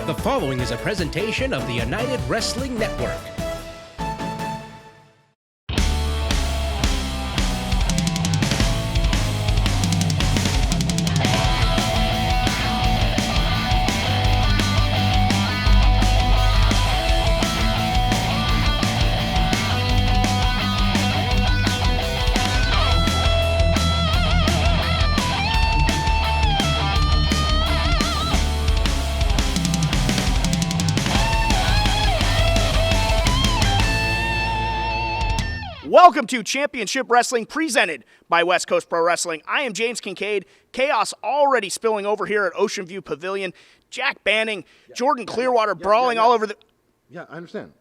The following is a presentation of the United Wrestling Network. Welcome to Championship Wrestling presented by West Coast Pro Wrestling. I am James Kincaid. Chaos already spilling over here at Ocean View Pavilion. Jack Banning, Jordan Clearwater brawling all over the... Yeah, I understand.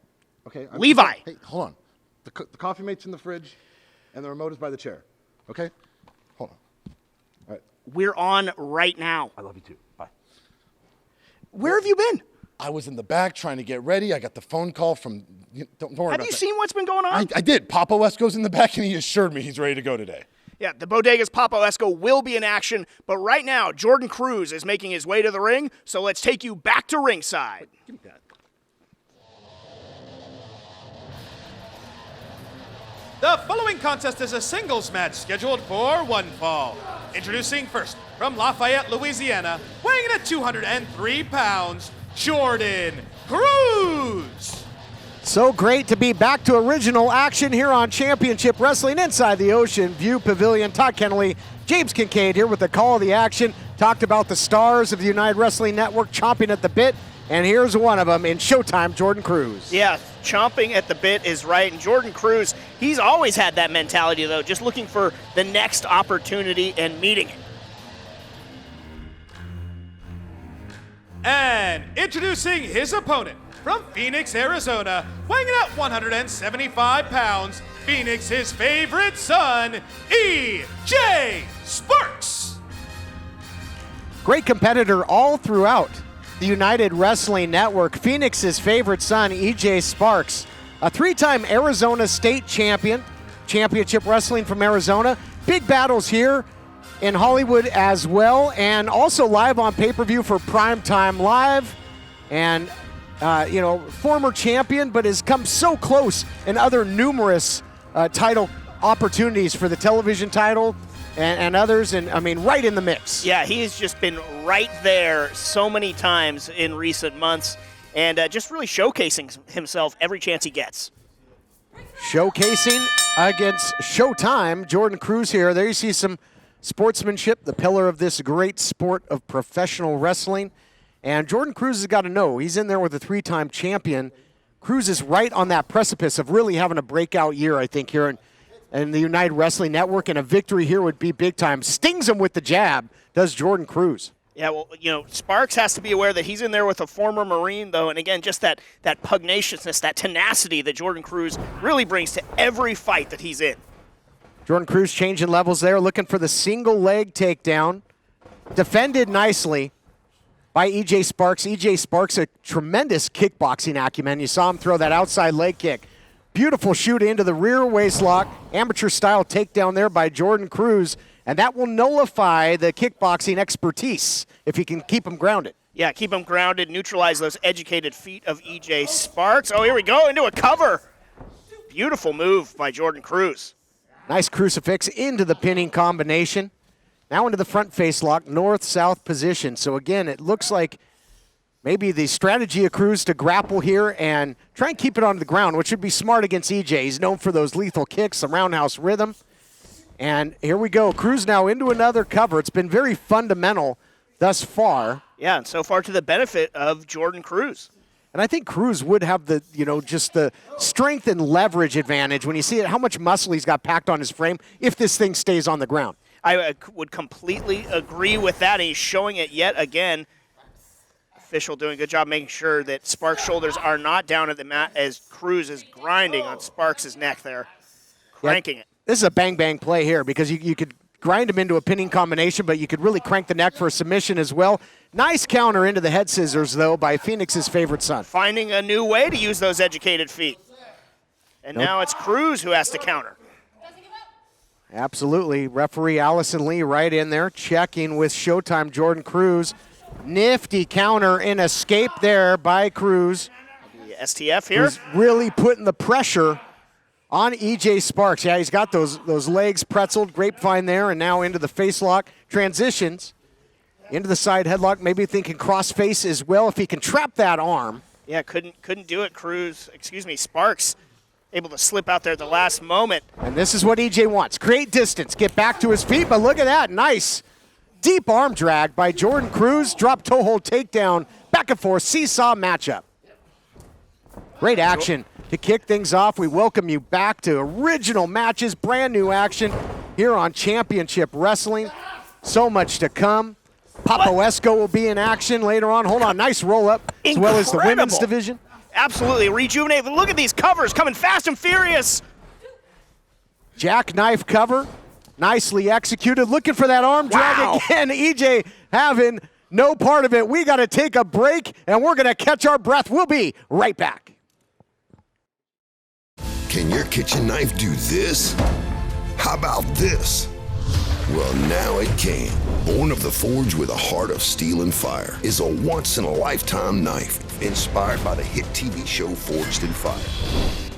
Okay. Levi. Hey, hold on. The coffee mate's in the fridge, and the remote is by the chair. Okay? Hold on. All right. We're on right now. I love you too. Bye. Where have you been? I was in the back trying to get ready. I got the phone call from... Don't worry about that. Have you seen what's been going on? I did. Papo Esco's in the back, and he assured me he's ready to go today. Yeah, the Bodega's Papo Esco will be in action, but right now, Jordan Cruz is making his way to the ring, so let's take you back to ringside. Give me that. The following contest is a singles match scheduled for one fall. Introducing first, from Lafayette, Louisiana, weighing in at 203 pounds, Jordan Cruz. So great to be back to original action here on Championship Wrestling inside the Ocean View Pavilion. Todd Kennelly, James Kincaid here with the call of the action. Talked about the stars of the United Wrestling Network chomping at the bit, and here's one of them in Showtime, Jordan Cruz. Yeah, chomping at the bit is right, and Jordan Cruz, he's always had that mentality, though, just looking for the next opportunity and meeting it. And introducing his opponent, from Phoenix, Arizona, weighing in at 175 pounds, Phoenix, his favorite son, E.J. Sparks. Great competitor all throughout the United Wrestling Network. Phoenix's favorite son, E.J. Sparks, a three-time Arizona State champion, Championship Wrestling from Arizona. Big battles here in Hollywood as well, and also live on pay-per-view for Primetime Live. And former champion, but has come so close in other numerous title opportunities for the television title and others, and I mean, right in the mix. Yeah, he has just been right there so many times in recent months, and just really showcasing himself every chance he gets. Showcasing against Showtime, Jordan Cruz here. There you see some sportsmanship, the pillar of this great sport of professional wrestling. And Jordan Cruz has got to know, he's in there with a three-time champion. Cruz is right on that precipice of really having a breakout year, I think, here in the United Wrestling Network, and a victory here would be big time. Stings him with the jab, does Jordan Cruz. Yeah, well, Sparks has to be aware that he's in there with a former Marine, though, and again, just that pugnaciousness, that tenacity that Jordan Cruz really brings to every fight that he's in. Jordan Cruz changing levels there, looking for the single leg takedown. Defended nicely by E.J. Sparks. E.J. Sparks, a tremendous kickboxing acumen. You saw him throw that outside leg kick. Beautiful shoot into the rear waistlock. Amateur-style takedown there by Jordan Cruz. And that will nullify the kickboxing expertise if he can keep him grounded. Yeah, keep him grounded, neutralize those educated feet of E.J. Sparks. Oh, here we go, into a cover. Beautiful move by Jordan Cruz. Nice crucifix into the pinning combination. Now into the front face lock, north-south position. So again, it looks like maybe the strategy of Cruz to grapple here and try and keep it on the ground, which would be smart against EJ. He's known for those lethal kicks, the roundhouse rhythm. And here we go. Cruz now into another cover. It's been very fundamental thus far. Yeah, and so far to the benefit of Jordan Cruz. And I think Cruz would have the, just the strength and leverage advantage when you see it, how much muscle he's got packed on his frame if this thing stays on the ground. I would completely agree with that, and he's showing it yet again. Official doing a good job making sure that Sparks' shoulders are not down at the mat as Cruz is grinding on Sparks' neck there, cranking it. This is a bang-bang play here because you could grind him into a pinning combination, but you could really crank the neck for a submission as well. Nice counter into the head scissors, though, by Phoenix's favorite son. Finding a new way to use those educated feet. And now it's Cruz who has to counter. Absolutely. Referee Allison Lee right in there, checking with Showtime Jordan Cruz. Nifty counter and escape there by Cruz. The STF here. Who's really putting the pressure on EJ Sparks. Yeah, he's got those legs pretzeled, grapevine there, and now into the face lock. Transitions into the side headlock, maybe thinking cross face as well if he can trap that arm. Yeah, couldn't do it. Sparks able to slip out there at the last moment. And this is what EJ wants. Create distance, get back to his feet, but look at that. Nice deep arm drag by Jordan Cruz. Drop toe hold takedown, back and forth, seesaw matchup. Great action to kick things off. We welcome you back to original matches, brand new action here on Championship Wrestling. So much to come. Papo Esco will be in action later on. Hold on, nice roll up as well as the women's division. Absolutely, rejuvenate. Look at these covers coming fast and furious. Jackknife cover, nicely executed. Looking for that arm drag again. EJ having no part of it. We got to take a break, and we're going to catch our breath. We'll be right back. Can your kitchen knife do this? How about this? Well, now it can. Born of the forge with a heart of steel and fire is a once-in-a-lifetime knife inspired by the hit TV show Forged in Fire.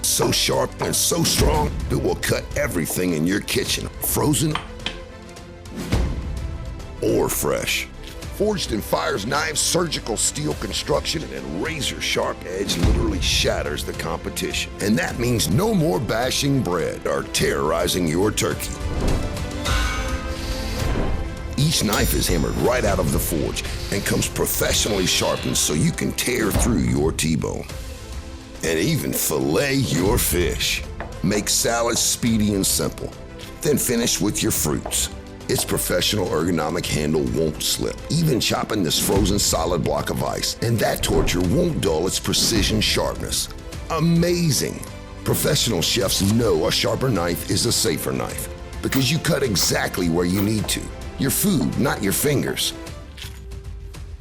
So sharp and so strong, it will cut everything in your kitchen, frozen or fresh. Forged in Fire's knives, surgical steel construction, and razor-sharp edge literally shatters the competition. And that means no more bashing bread or terrorizing your turkey. Each knife is hammered right out of the forge and comes professionally sharpened so you can tear through your T-bone. And even fillet your fish. Make salads speedy and simple. Then finish with your fruits. Its professional ergonomic handle won't slip, even chopping this frozen solid block of ice. And that torture won't dull its precision sharpness. Amazing. Professional chefs know a sharper knife is a safer knife because you cut exactly where you need to. Your food, not your fingers.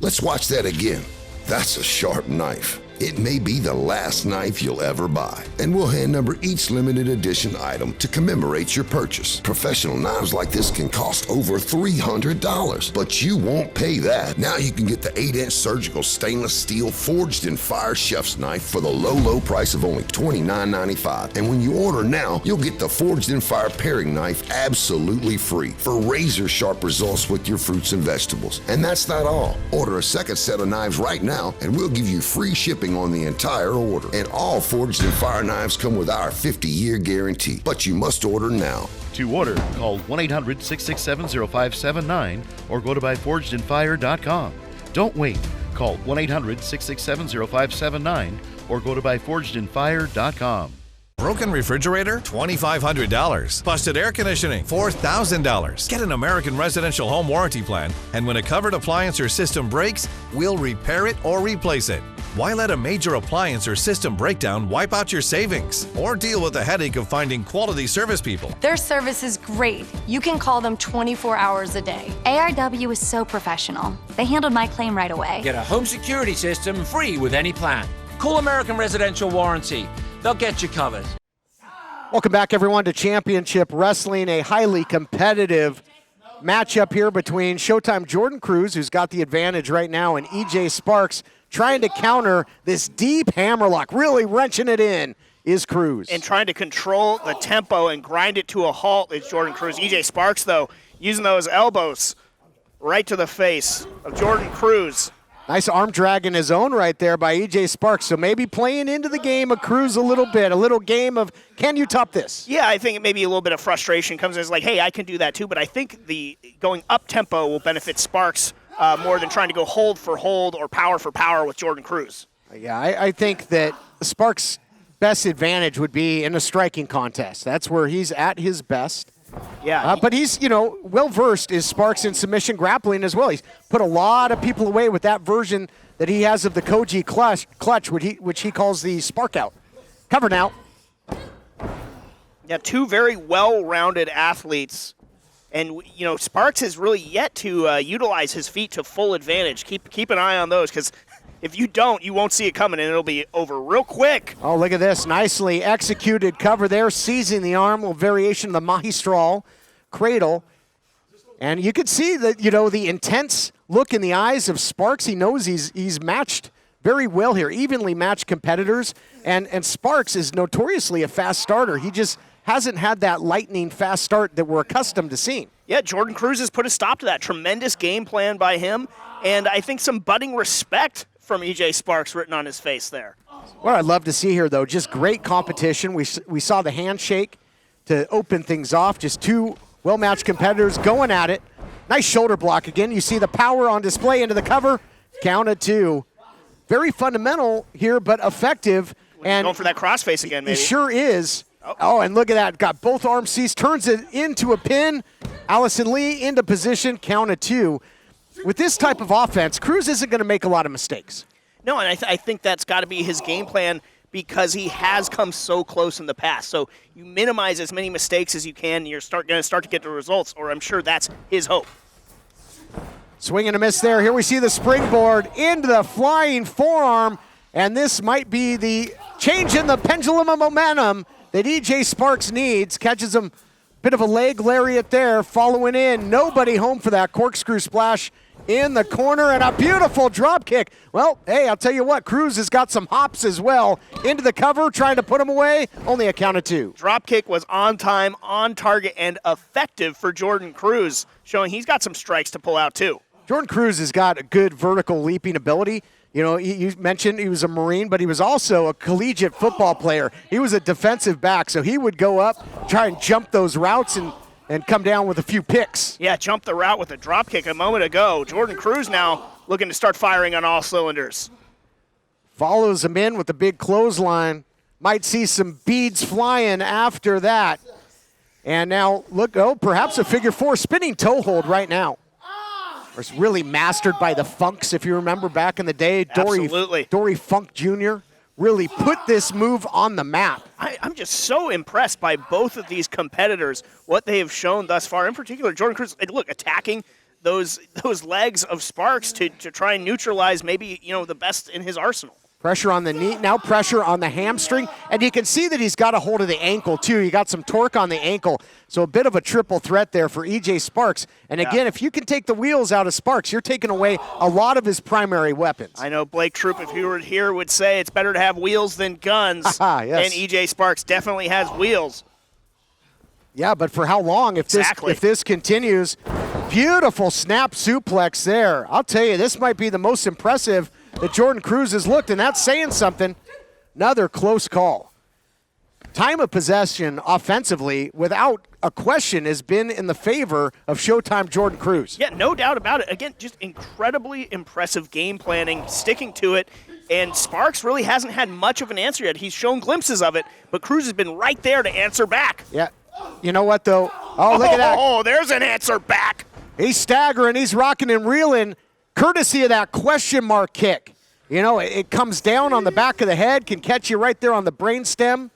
Let's watch that again. That's a sharp knife. It may be the last knife you'll ever buy, and we'll hand number each limited edition item to commemorate your purchase. Professional knives like this can cost over $300, but you won't pay that. Now you can get the 8-inch surgical stainless steel Forged in Fire chef's knife for the low price of only $29.95. And when you order now, you'll get the Forged in Fire paring knife absolutely free for razor sharp results with your fruits and vegetables. And that's not all. Order a second set of knives right now, and we'll give you free shipping on the entire order. And all Forged in Fire knives come with our 50-year guarantee. But you must order now. To order, call 1-800-667-0579 or go to buyforgedinfire.com. Don't wait. Call 1-800-667-0579 or go to buyforgedinfire.com. Broken refrigerator, $2,500. Busted air conditioning, $4,000. Get an American Residential Home Warranty Plan, and when a covered appliance or system breaks, we'll repair it or replace it. Why let a major appliance or system breakdown wipe out your savings? Or deal with the headache of finding quality service people? Their service is great. You can call them 24 hours a day. ARW is so professional. They handled my claim right away. Get a home security system free with any plan. Call American Residential Warranty. They'll get you covered. Welcome back, everyone, to Championship Wrestling, a highly competitive matchup here between Showtime Jordan Cruz, who's got the advantage right now, and EJ Sparks trying to counter this deep hammerlock. Really wrenching it in is Cruz. And trying to control the tempo and grind it to a halt is Jordan Cruz. EJ Sparks, though, using those elbows right to the face of Jordan Cruz. Nice arm drag in his own right there by EJ Sparks. So maybe playing into the game of Cruz a little bit, a little game of, can you top this? Yeah, I think maybe a little bit of frustration comes in. It's like, hey, I can do that too. But I think the going up tempo will benefit Sparks more than trying to go hold for hold or power for power with Jordan Cruz. Yeah, I think that Sparks' best advantage would be in a striking contest. That's where he's at his best. Yeah, but he's, well-versed is Sparks in submission grappling as well. He's put a lot of people away with that version that he has of the Koji clutch, which he calls the Spark Out. Cover now. Yeah, two very well-rounded athletes. And, Sparks has really yet to utilize his feet to full advantage. Keep an eye on those, because if you don't, you won't see it coming, and it'll be over real quick. Oh, look at this. Nicely executed cover there, seizing the arm, a little variation of the Mahistral cradle. And you could see that, the intense look in the eyes of Sparks. He knows he's matched very well here, evenly matched competitors, and Sparks is notoriously a fast starter. He just hasn't had that lightning fast start that we're accustomed to seeing. Yeah, Jordan Cruz has put a stop to that. Tremendous game plan by him, and I think some budding respect from EJ Sparks written on his face there. What I'd love to see here, though, just great competition. We saw the handshake to open things off, just two well-matched competitors going at it. Nice shoulder block again. You see the power on display into the cover. Count of 2. Very fundamental here, but effective. And going for that crossface again, maybe. He sure is. Oh, and look at that. Got both arms seized, turns it into a pin. Allison Lee into position, count of 2. With this type of offense, Cruz isn't going to make a lot of mistakes. No, and I think that's got to be his game plan because he has come so close in the past. So you minimize as many mistakes as you can, and you're going to start to get the results, or I'm sure that's his hope. Swing and a miss there. Here we see the springboard into the flying forearm, and this might be the change in the pendulum of momentum that EJ Sparks needs. Catches him, bit of a leg lariat there, following in. Nobody home for that corkscrew splash in the corner, and a beautiful drop kick. Well, hey, I'll tell you what, Cruz has got some hops as well. Into the cover, trying to put him away. Only a count of 2. Drop kick was on time, on target, and effective for Jordan Cruz, showing he's got some strikes to pull out too. Jordan Cruz has got a good vertical leaping ability. You know, you mentioned he was a Marine, but he was also a collegiate football player. He was a defensive back, so he would go up, try and jump those routes and come down with a few picks. Yeah, jumped the route with a drop kick a moment ago. Jordan Cruz now looking to start firing on all cylinders. Follows him in with a big clothesline. Might see some beads flying after that. And now, look, perhaps a figure 4 spinning toe hold right now. Was really mastered by the Funks, if you remember back in the day. Absolutely. Dory Funk Jr. really put this move on the map. I'm just so impressed by both of these competitors, what they have shown thus far. In particular, Jordan Cruz, look, attacking those legs of Sparks to try and neutralize maybe, the best in his arsenal. Pressure on the knee, now pressure on the hamstring, and you can see that he's got a hold of the ankle too. He got some torque on the ankle, so a bit of a triple threat there for EJ Sparks. And again, if you can take the wheels out of Sparks, you're taking away a lot of his primary weapons. I know Blake Troop, if he were here, would say it's better to have wheels than guns. Yes. And EJ Sparks definitely has wheels. Yeah, but for how long? If this continues, beautiful snap suplex there. I'll tell you, this might be the most impressive that Jordan Cruz has looked, and that's saying something. Another close call. Time of possession offensively, without a question, has been in the favor of Showtime Jordan Cruz. Yeah, no doubt about it. Again, just incredibly impressive game planning, sticking to it, and Sparks really hasn't had much of an answer yet. He's shown glimpses of it, but Cruz has been right there to answer back. Yeah. You know what, though? Oh, look at that. Oh, there's an answer back. He's staggering. He's rocking and reeling, courtesy of that question mark kick. You know, it comes down on the back of the head, can catch you right there on the brainstem,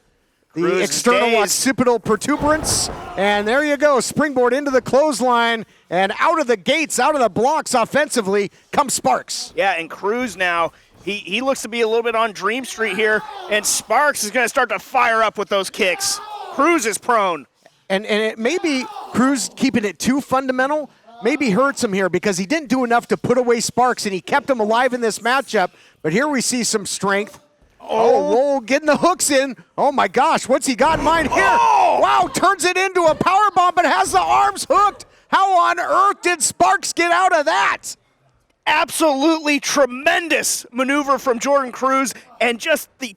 the external occipital protuberance, and there you go, springboard into the clothesline, and out of the gates, out of the blocks offensively comes Sparks. Yeah, and Cruz now, he looks to be a little bit on Dream Street here, and Sparks is going to start to fire up with those kicks. Cruz is prone. And it may be Cruz keeping it too fundamental, maybe hurts him here because he didn't do enough to put away Sparks, and he kept him alive in this matchup. But here we see some strength. Oh, getting the hooks in. Oh, my gosh, what's he got in mind here? Oh! Wow, turns it into a powerbomb, but has the arms hooked. How on earth did Sparks get out of that? Absolutely tremendous maneuver from Jordan Cruz, and just the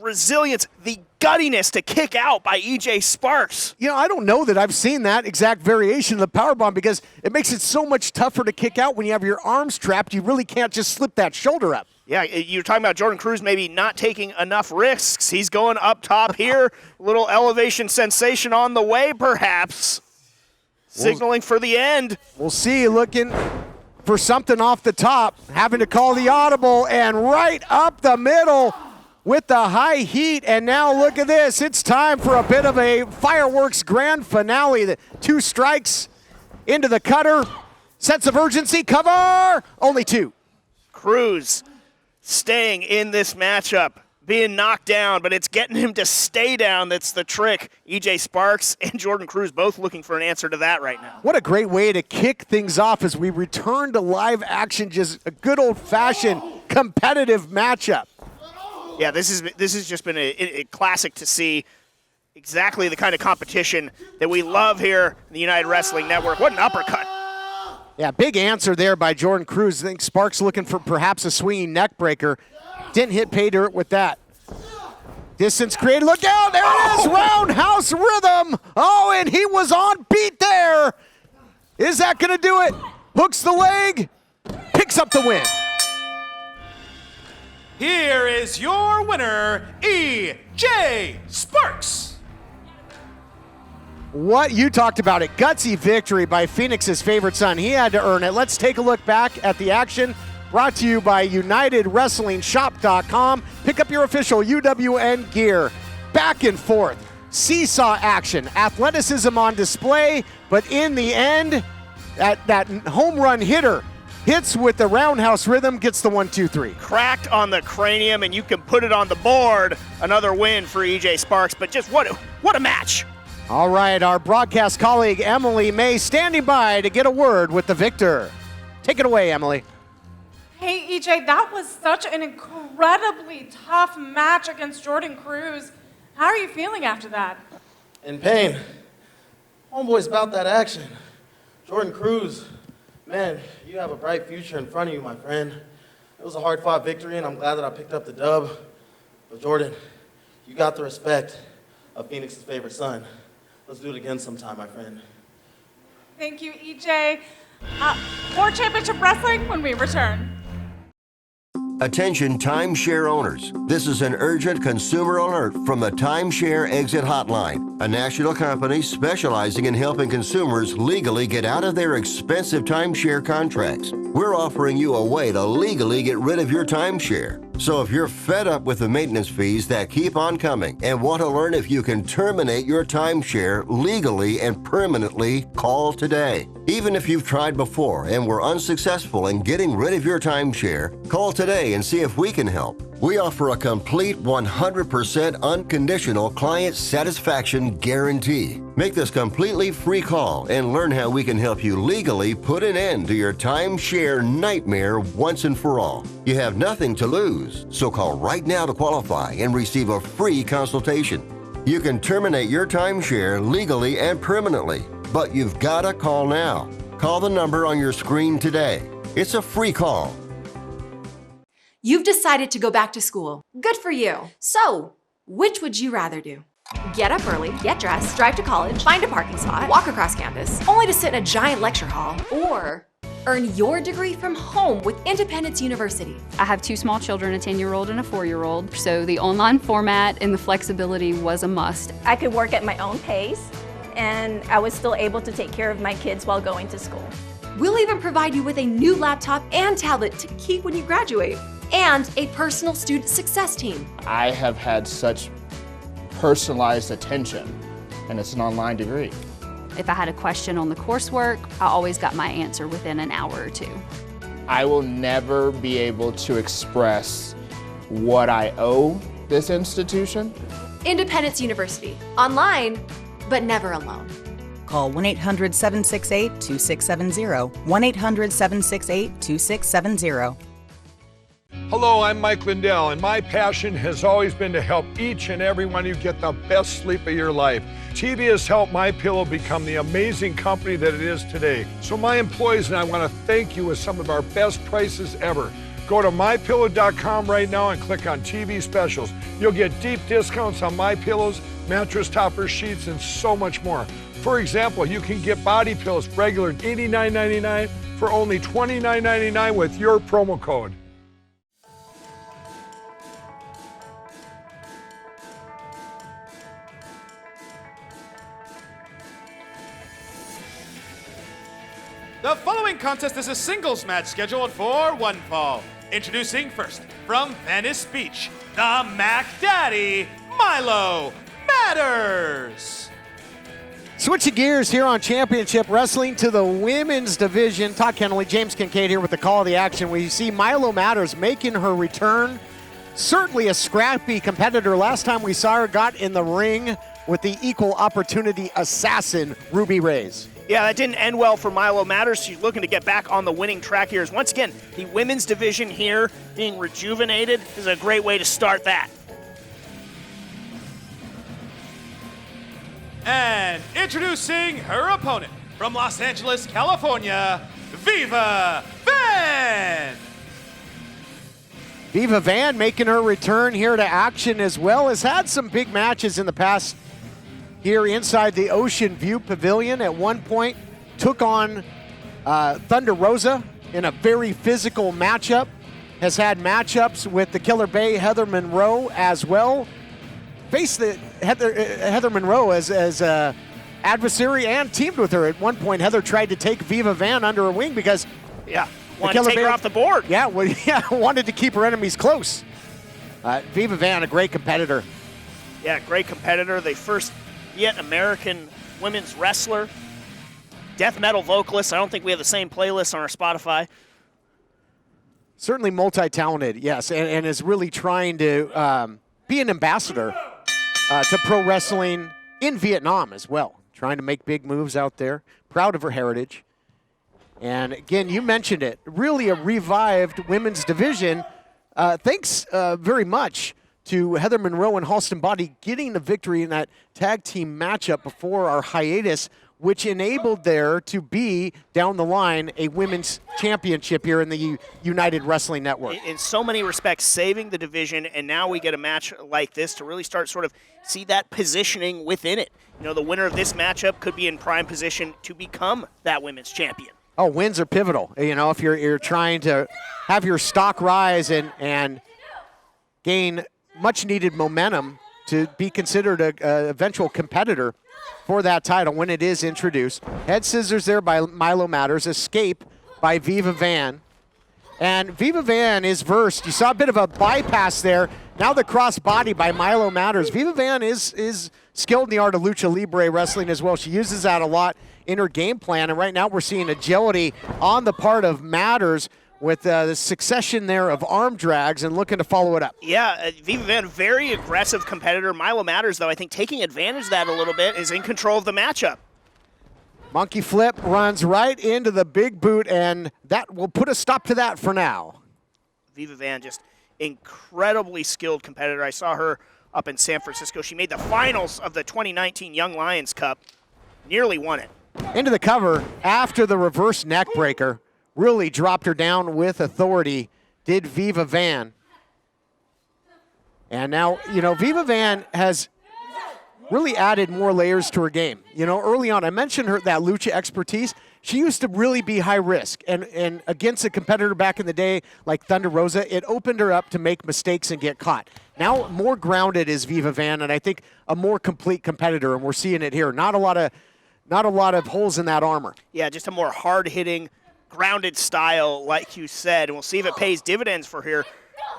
resilience, the guttiness to kick out by EJ Sparks. You know, I don't know that I've seen that exact variation of the powerbomb because it makes it so much tougher to kick out when you have your arms trapped. You really can't just slip that shoulder up. Yeah, you're talking about Jordan Cruz maybe not taking enough risks. He's going up top here. Little elevation sensation on the way, perhaps. Signaling for the end. We'll see, looking for something off the top. Having to call the audible, and right up the middle with the high heat. And now look at this. It's time for a bit of a fireworks grand finale. The 2 strikes into the cutter. Sense of urgency. Cover. Only 2. Cruz staying in this matchup. being knocked down, but it's getting him to stay down that's the trick. EJ Sparks and Jordan Cruz both looking for an answer to that right now. What a great way to kick things off as we return to live action, just a good old-fashioned competitive matchup. Yeah, this has just been a classic to see. Exactly the kind of competition that we love here in the United Wrestling Network. What an uppercut. Yeah, big answer there by Jordan Cruz. I think Sparks looking for perhaps a swinging neck breaker. Didn't hit pay dirt with that. Distance created. Look out. There it is. Roundhouse rhythm. Oh, and he was on beat there. Is that going to do it? Hooks the leg. Picks up the win. Here is your winner, EJ Sparks. What you talked about it. Gutsy victory by Phoenix's favorite son. He had to earn it. Let's take a look back at the action. Brought to you by UnitedWrestlingShop.com. Pick up your official UWN gear. Back and forth. Seesaw action. Athleticism on display. But in the end, that home run hitter hits with the roundhouse rhythm, gets the 1-2-3. Cracked on the cranium, and you can put it on the board. Another win for EJ Sparks, but just what a match. All right, our broadcast colleague Emily May standing by to get a word with the victor. Take it away, Emily. Hey, EJ, that was such an incredibly tough match against Jordan Cruz. How are you feeling after that? In pain. Homeboy's about that action. Jordan Cruz, man, you have a bright future in front of you, my friend. It was a hard-fought victory, and I'm glad that I picked up the dub. But Jordan, you got the respect of Phoenix's favorite son. Let's do it again sometime, my friend. Thank you, EJ. More championship wrestling when we return. Attention timeshare owners. This is an urgent consumer alert from the Timeshare Exit Hotline, a national company specializing in helping consumers legally get out of their expensive timeshare contracts. We're offering you a way to legally get rid of your timeshare. So if you're fed up with the maintenance fees that keep on coming and want to learn if you can terminate your timeshare legally and permanently, call today. Even if you've tried before and were unsuccessful in getting rid of your timeshare, call today and see if we can help. We offer a complete 100% unconditional client satisfaction guarantee. Make this completely free call and learn how we can help you legally put an end to your timeshare nightmare once and for all. You have nothing to lose, so call right now to qualify and receive a free consultation. You can terminate your timeshare legally and permanently, but you've got to call now. Call the number on your screen today. It's a free call. You've decided to go back to school. Good for you. So, which would you rather do? Get up early, get dressed, drive to college, find a parking spot, walk across campus, only to sit in a giant lecture hall, or earn your degree from home with Independence University. I have two small children, a 10-year-old and a 4-year-old, so the online format and the flexibility was a must. I could work at my own pace, and I was still able to take care of my kids while going to school. We'll even provide you with a new laptop and tablet to keep when you graduate, and a personal student success team. I have had such personalized attention, and it's an online degree. If I had a question on the coursework, I always got my answer within an hour or two. I will never be able to express what I owe this institution. Independence University, online, but never alone. Call 1-800-768-2670, 1-800-768-2670. Hello, I'm Mike Lindell, and my passion has always been to help each and every one of you get the best sleep of your life. TV has helped MyPillow become the amazing company that it is today. So my employees and I want to thank you with some of our best prices ever. Go to MyPillow.com right now and click on TV specials. You'll get deep discounts on MyPillows, mattress toppers, sheets, and so much more. For example, you can get body pillows regular $89.99 for only $29.99 with your promo code. The following contest is a singles match scheduled for one fall. Introducing first, from Venice Beach, the Mac Daddy, Milo Matters. Switching gears here on Championship Wrestling to the women's division. Todd Kennelly, James Kincaid here with the call of the action. We see Milo Matters making her return certainly a scrappy competitor. Last time we saw her got in the ring with the equal opportunity assassin, Ruby Reyes. Yeah, that didn't end well for Milo Matters. She's looking to get back on the winning track here. As once again, the women's division here being rejuvenated is a great way to start that. And introducing her opponent from Los Angeles, California, Viva Van! Viva Van making her return here to action as well. Has had some big matches in the past here inside the Ocean View Pavilion. At one point, took on Thunder Rosa in a very physical matchup. Has had matchups with the Killer Bay Heather Monroe as well. Faced the Heather Monroe as adversary and teamed with her. At one point, Heather tried to take Viva Van under her wing because wanted to take her off the board. Yeah, wanted to keep her enemies close. Viva Van, a great competitor. Yeah, great competitor. The first yet American women's wrestler. Death metal vocalist. I don't think we have the same playlist on our Spotify. Certainly multi-talented, yes, and is really trying to be an ambassador to pro wrestling in Vietnam as well. Trying to make big moves out there. Proud of her heritage. And again, you mentioned it. Really a revived women's division. Thanks very much to Heather Monroe and Halston Body getting the victory in that tag team matchup before our hiatus, which enabled there to be, down the line, a women's championship here in the United Wrestling Network. In so many respects, saving the division, and now we get a match like this to really start sort of see that positioning within it. You know, the winner of this matchup could be in prime position to become that women's champion. Oh, wins are pivotal. You know, if you're trying to have your stock rise and gain much-needed momentum to be considered an eventual competitor for that title when it is introduced. Head scissors there by Milo Matters. Escape by Viva Van. And Viva Van is versed. You saw a bit of a bypass there. Now the cross body by Milo Matters. Viva Van is skilled in the art of lucha libre wrestling as well. She uses that a lot in her game plan. And right now we're seeing agility on the part of Matters with the succession there of arm drags and looking to follow it up. Yeah, Viva Van, very aggressive competitor. Milo Matters, though, I think taking advantage of that a little bit, is in control of the matchup. Monkey flip runs right into the big boot, and that will put a stop to that for now. Viva Van, just incredibly skilled competitor. I saw her up in San Francisco. She made the finals of the 2019 Young Lions Cup, nearly won it. Into the cover after the reverse neck breaker. Really dropped her down with authority, did Viva Van. And now, you know, Viva Van has really added more layers to her game. You know, early on, I mentioned that lucha expertise. She used to really be high risk. And against a competitor back in the day like Thunder Rosa, it opened her up to make mistakes and get caught. Now, more grounded is Viva Van, and I think a more complete competitor, and we're seeing it here. Not a lot of holes in that armor. Yeah, just a more hard-hitting, grounded style, like you said, and we'll see if it pays dividends for here.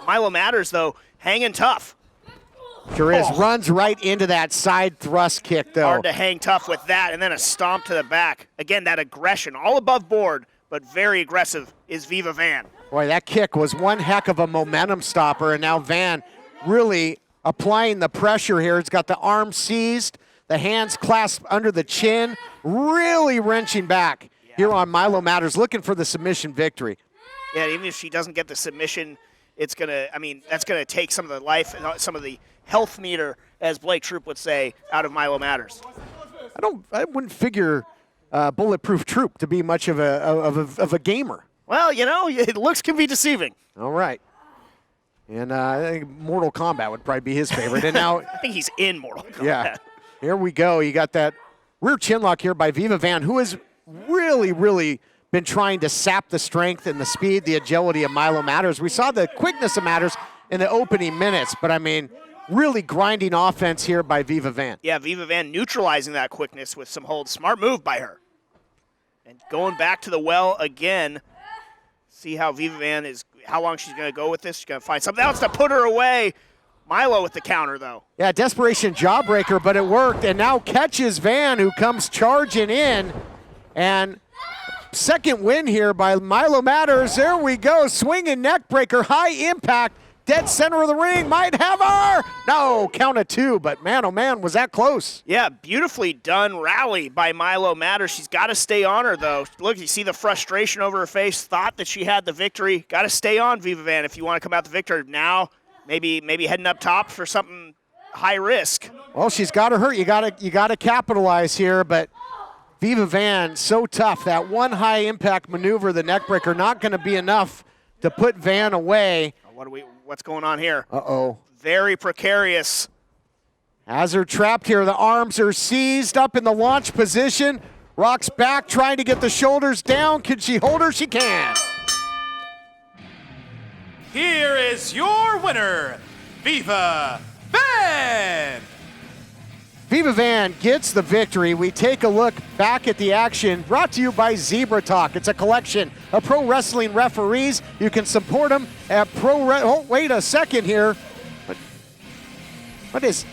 Milo Matters, though, hanging tough. Sure is. Runs right into that side thrust kick, though. Hard to hang tough with that, and then a stomp to the back. Again, that aggression, all above board, but very aggressive is Viva Van. Boy, that kick was one heck of a momentum stopper, and now Van really applying the pressure here. He's got the arm seized, the hands clasped under the chin, really wrenching back. Here on Milo Matters, looking for the submission victory. Yeah, even if she doesn't get the submission, that's gonna take some of the life, some of the health meter, as Blake Troop would say, out of Milo Matters. I wouldn't figure Bulletproof Troop to be much of a gamer. Well, you know, looks can be deceiving. All right. And I think Mortal Kombat would probably be his favorite. And now I think he's in Mortal Kombat. Yeah. Here we go. You got that rear chin lock here by Viva Van, who has really been trying to sap the strength and the speed, the agility of Milo Matters. We saw the quickness of Matters in the opening minutes, but I mean, really grinding offense here by Viva Van. Yeah, Viva Van neutralizing that quickness with some holds. Smart move by her. And going back to the well again. See how Viva Van how long she's going to go with this. She's going to find something else to put her away. Milo with the counter, though. Yeah, desperation jawbreaker, but it worked. And now catches Van, who comes charging in. And second win here by Milo Matters. There we go. Swinging neck breaker, high impact. dead center of the ring, might have her. No, count of 2, but man, oh man, was that close. Yeah, beautifully done rally by Milo Matter. She's got to stay on her, though. Look, you see the frustration over her face, thought that she had the victory. Got to stay on, Viva Van, if you want to come out the victor. Now, maybe heading up top for something high risk. Well, she's got her hurt. You got to capitalize here, but Viva Van, so tough. That one high impact maneuver, the neck breaker, not going to be enough to put Van away. What's going on here? Uh-oh. Very precarious. Has her trapped here. The arms are seized up in the launch position. Rocks back, trying to get the shoulders down. Can she hold her? She can. Here is your winner, Viva Van. Viva Van gets the victory. We take a look back at the action, brought to you by Zebra Talk. It's a collection of pro wrestling referees. You can support them at Oh, wait a second here. What is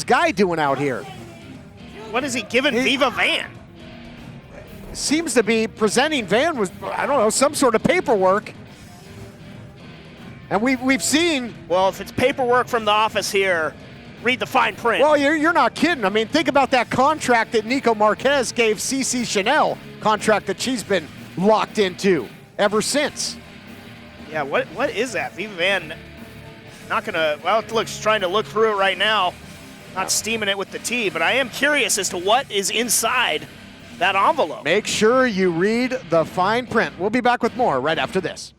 Guy doing out here? What is he giving Viva Van? Seems to be presenting Van with, I don't know, some sort of paperwork. And we've seen. Well, if it's paperwork from the office here, read the fine print. Well, you're not kidding. I mean, think about that contract that Nico Marquez gave CC Chanel, contract that she's been locked into ever since. Yeah, what is that? Viva Van not going to, well, look, she's trying to look through it right now. Not steaming it with the tea, but I am curious as to what is inside that envelope. Make sure you read the fine print. We'll be back with more right after this.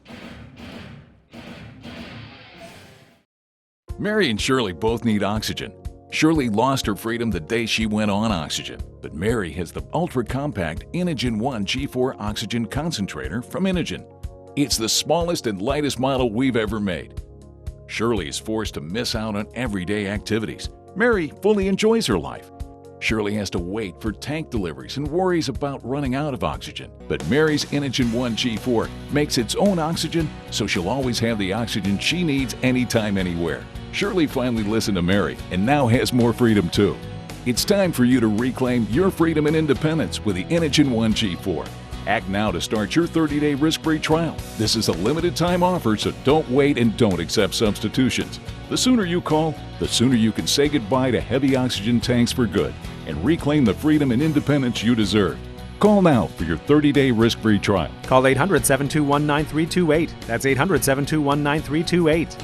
Mary and Shirley both need oxygen. Shirley lost her freedom the day she went on oxygen, but Mary has the ultra-compact Inogen 1 G4 oxygen concentrator from Inogen. It's the smallest and lightest model we've ever made. Shirley is forced to miss out on everyday activities. Mary fully enjoys her life. Shirley has to wait for tank deliveries and worries about running out of oxygen. But Mary's Inogen 1 G4 makes its own oxygen, so she'll always have the oxygen she needs anytime, anywhere. Shirley finally listened to Mary and now has more freedom too. It's time for you to reclaim your freedom and independence with the Inogen 1 G4. Act now to start your 30-day risk-free trial. This is a limited time offer, so don't wait and don't accept substitutions. The sooner you call, the sooner you can say goodbye to heavy oxygen tanks for good and reclaim the freedom and independence you deserve. Call now for your 30-day risk-free trial. Call 800-721-9328. That's 800-721-9328.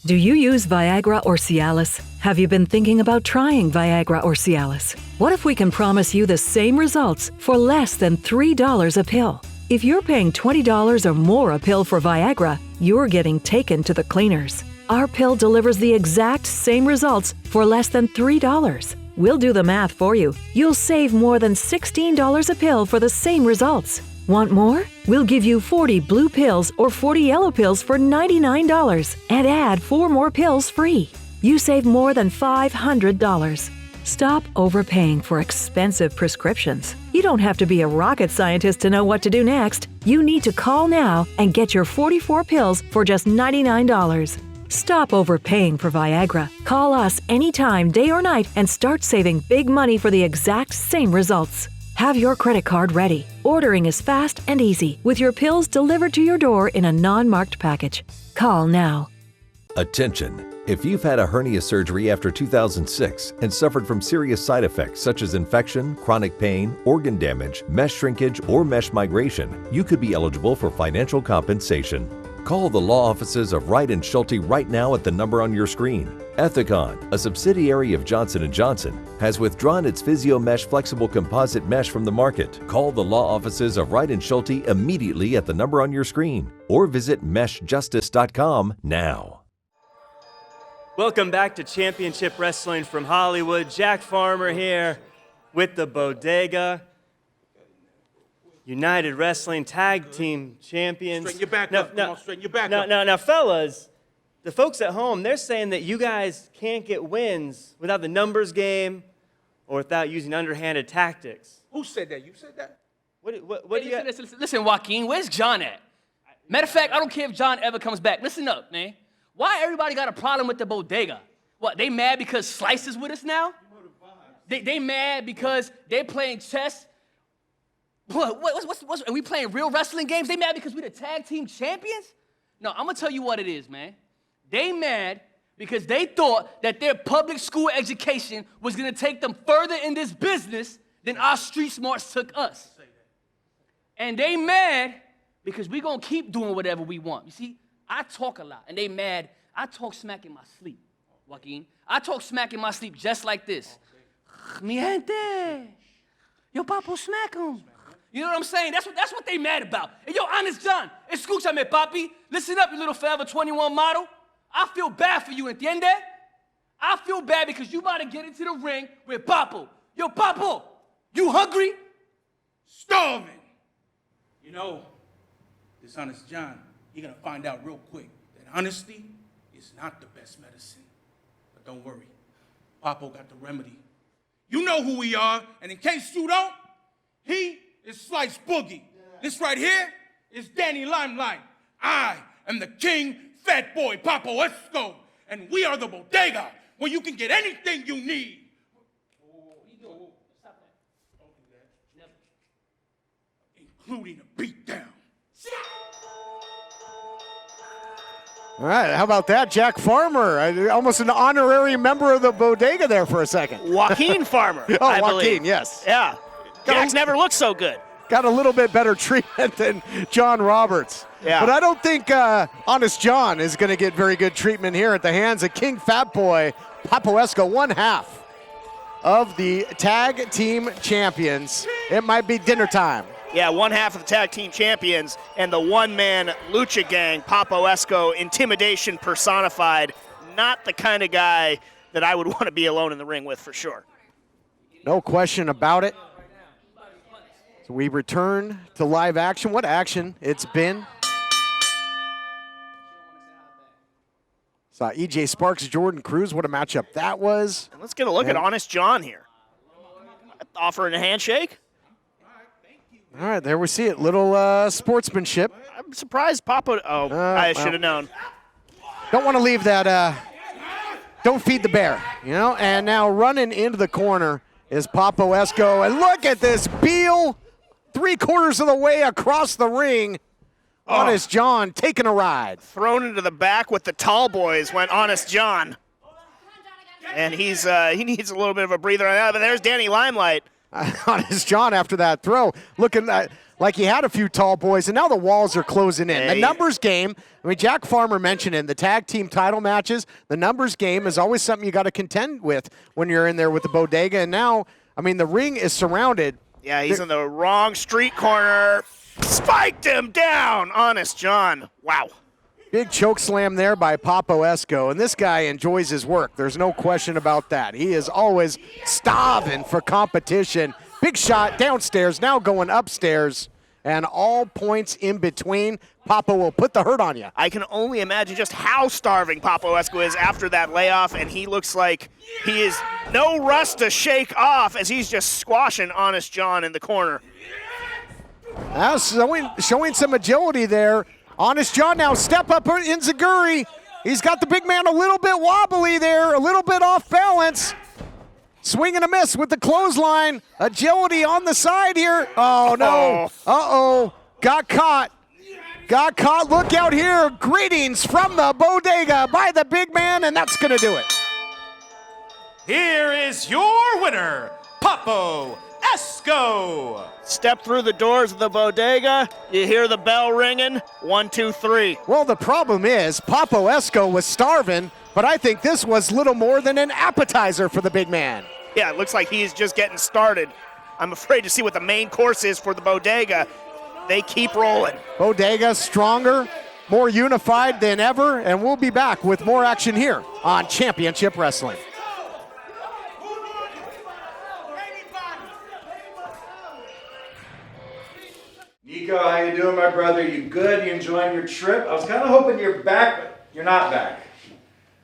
Do you use Viagra or Cialis? Have you been thinking about trying Viagra or Cialis? What if we can promise you the same results for less than $3 a pill? If you're paying $20 or more a pill for Viagra, you're getting taken to the cleaners. Our pill delivers the exact same results for less than $3. We'll do the math for you. You'll save more than $16 a pill for the same results. Want more? We'll give you 40 blue pills or 40 yellow pills for $99 and add 4 more pills free. You save more than $500. Stop overpaying for expensive prescriptions. You don't have to be a rocket scientist to know what to do next. You need to call now and get your 44 pills for just $99. Stop overpaying for Viagra. Call us anytime, day or night, and start saving big money for the exact same results. Have your credit card ready. Ordering is fast and easy, with your pills delivered to your door in a non-marked package. Call now. Attention! If you've had a hernia surgery after 2006 and suffered from serious side effects such as infection, chronic pain, organ damage, mesh shrinkage, or mesh migration, you could be eligible for financial compensation. Call the law offices of Wright & Schulte right now at the number on your screen. Ethicon, a subsidiary of Johnson & Johnson, has withdrawn its PhysioMesh flexible composite mesh from the market. Call the law offices of Wright & Schulte immediately at the number on your screen or visit meshjustice.com now. Welcome back to Championship Wrestling from Hollywood. Jack Farmer here with the Bodega United Wrestling Tag Team Champions. Straighten your back up. Come on, straighten your back up. Now, fellas, the folks at home, they're saying that you guys can't get wins without the numbers game or without using underhanded tactics. Who said that? You said that? What do you... Listen, Joaquin, where's John at? Matter of fact, I don't care if John ever comes back. Listen up, man. Why everybody got a problem with the Bodega? What, they mad because Slice is with us now? They mad because they playing chess What's, are we playing real wrestling games? They mad because we the tag team champions? No, I'm gonna tell you what it is, man. They mad because they thought that their public school education was gonna take them further in this business than our street smarts took us. And they mad because we gonna keep doing whatever we want. You see, I talk a lot, and they mad. I talk smack in my sleep, Joaquin. I talk smack in my sleep just like this. Mi gente, yo, Papo, smack him. You know what I'm saying? That's what they mad about. And yo, Honest John, escúchame, papi. Listen up, you little Forever 21 model. I feel bad for you, entiende? I feel bad because you about to get into the ring with Papo. Yo, Papo, you hungry? Starving. You know, this Honest John, you're gonna find out real quick that honesty is not the best medicine. But don't worry, Papo got the remedy. You know who we are, and in case you don't, he is Slice Boogie. This right here is Danny Limelight. I am the king fat boy, Papo Esco, and we are the bodega where you can get anything you need. Including a beatdown. All right, how about that, Jack Farmer? Almost an honorary member of the bodega there for a second. Joaquin Farmer. I Joaquin, believe. yes. Yeah. Jack's never looked so good. Got a little bit better treatment than John Roberts. Yeah. But I don't think Honest John is going to get very good treatment here at the hands of King Fat Boy, Papo Esco, one half of the tag team champions. It might be dinner time. Yeah, one half of the tag team champions and the one-man lucha gang, Papo Esco, intimidation personified. Not the kind of guy that I would want to be alone in the ring with for sure. No question about it. So we return to live action. What action it's been. Saw EJ Sparks, Jordan Cruz. What a matchup that was. And let's get a look at Honest John here. Offering a handshake. All right, there we see it. Little sportsmanship. I'm surprised Papo. I should have known. Don't want to leave that. Don't feed the bear, you know? And now running into the corner is Papo Esco. And look at this Beal, 3/4 of the way across the ring. Honest John taking a ride. Thrown into the back with the tall boys went Honest John. And he needs a little bit of a breather on that. But there's Danny Limelight. Honest John after that throw, looking like he had a few tall boys, and now the walls are closing in. The numbers game, I mean, Jack Farmer mentioned in the tag team title matches, the numbers game is always something you got to contend with when you're in there with the bodega. And now, I mean, the ring is surrounded. Yeah, he's in the wrong street corner. Spiked him down, Honest John. Wow. Big choke slam there by Papo Esco, and this guy enjoys his work. There's no question about that. He is always starving for competition. Big shot downstairs, now going upstairs, and all points in between. Papo will put the hurt on you. I can only imagine just how starving Papo Esco is after that layoff, and he looks like he is no rust to shake off as he's just squashing Honest John in the corner. Now showing some agility there. Honest John now step up in Zaguri. He's got the big man a little bit wobbly there, a little bit off balance. Swing and a miss with the clothesline. Agility on the side here. Oh, no. Uh-oh. Got caught. Got caught. Look out here. Greetings from the bodega by the big man, and that's going to do it. Here is your winner, Papo Esco. Step through the doors of the bodega, you hear the bell ringing, 1, 2, 3. Well, the problem is Papo Esco was starving, but I think this was little more than an appetizer for the big man. Yeah, it looks like he's just getting started. I'm afraid to see what the main course is for the bodega. They keep rolling. Bodega stronger, more unified than ever, and we'll be back with more action here on Championship Wrestling. Nico, how you doing, my brother? You good? You enjoying your trip? I was kind of hoping you're back, but you're not back.